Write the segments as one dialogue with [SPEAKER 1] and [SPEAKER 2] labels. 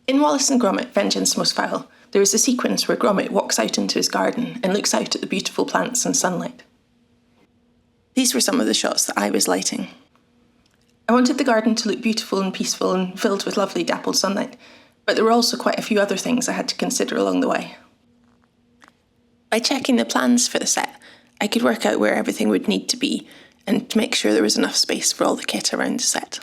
[SPEAKER 1] In Wallace and Gromit, Vengeance Most Fowl, there is a sequence where Gromit walks out into his garden and looks out at the beautiful plants and sunlight. These were some of the shots that I was lighting. I wanted the garden to look beautiful and peaceful and filled with lovely dappled sunlight, but there were also quite a few other things I had to consider along the way. By checking the plans for the set, I could work out where everything would need to be and to make sure there was enough space for all the kit around the set.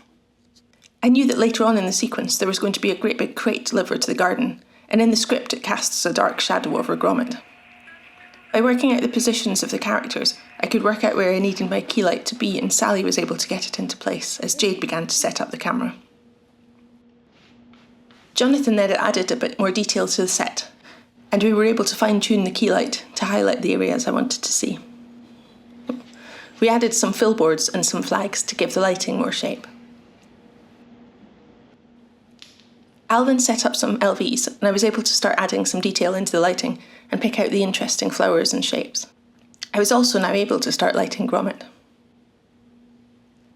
[SPEAKER 1] I knew that later on in the sequence there was going to be a great big crate delivered to the garden, and in the script it casts a dark shadow over Gromit. By working out the positions of the characters, I could work out where I needed my key light to be, and Sally was able to get it into place as Jade began to set up the camera. Jonathan then added a bit more detail to the set, and we were able to fine-tune the key light to highlight the areas I wanted to see. We added some fill boards and some flags to give the lighting more shape. Al then set up some LVs, and I was able to start adding some detail into the lighting and pick out the interesting flowers and shapes. I was also now able to start lighting Gromit.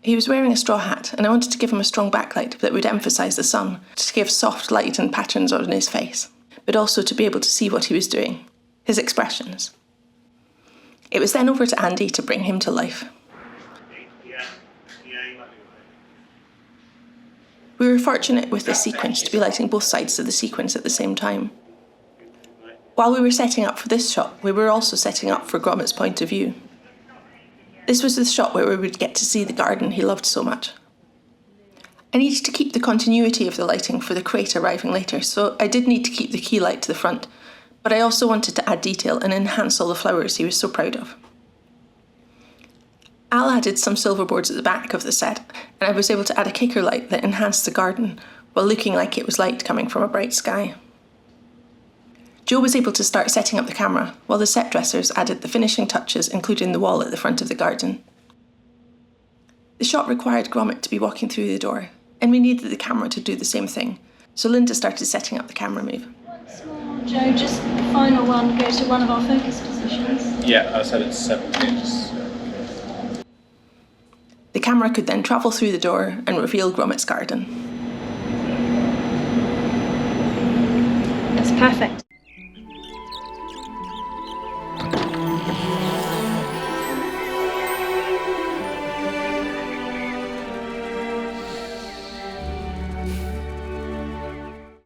[SPEAKER 1] He was wearing a straw hat, and I wanted to give him a strong backlight that would emphasise the sun, to give soft light and patterns on his face, but also to be able to see what he was doing, his expressions. It was then over to Andy to bring him to life. We were fortunate with this sequence to be lighting both sides of the sequence at the same time. While we were setting up for this shot, we were also setting up for Gromit's point of view. This was the shot where we would get to see the garden he loved so much. I needed to keep the continuity of the lighting for the crate arriving later, so I did need to keep the key light to the front, but I also wanted to add detail and enhance all the flowers he was so proud of. Al added some silver boards at the back of the set, and I was able to add a kicker light that enhanced the garden while looking like it was light coming from a bright sky. Joe was able to start setting up the camera, while the set dressers added the finishing touches, including the wall at the front of the garden. The shot required Gromit to be walking through the door, and we needed the camera to do the same thing, so Linda started setting up the camera move.
[SPEAKER 2] Once more, Joe, just the final one, go to one of our focus positions.
[SPEAKER 3] Yeah, I said it's 17.
[SPEAKER 1] The camera could then travel through the door and reveal Gromit's garden.
[SPEAKER 2] That's perfect.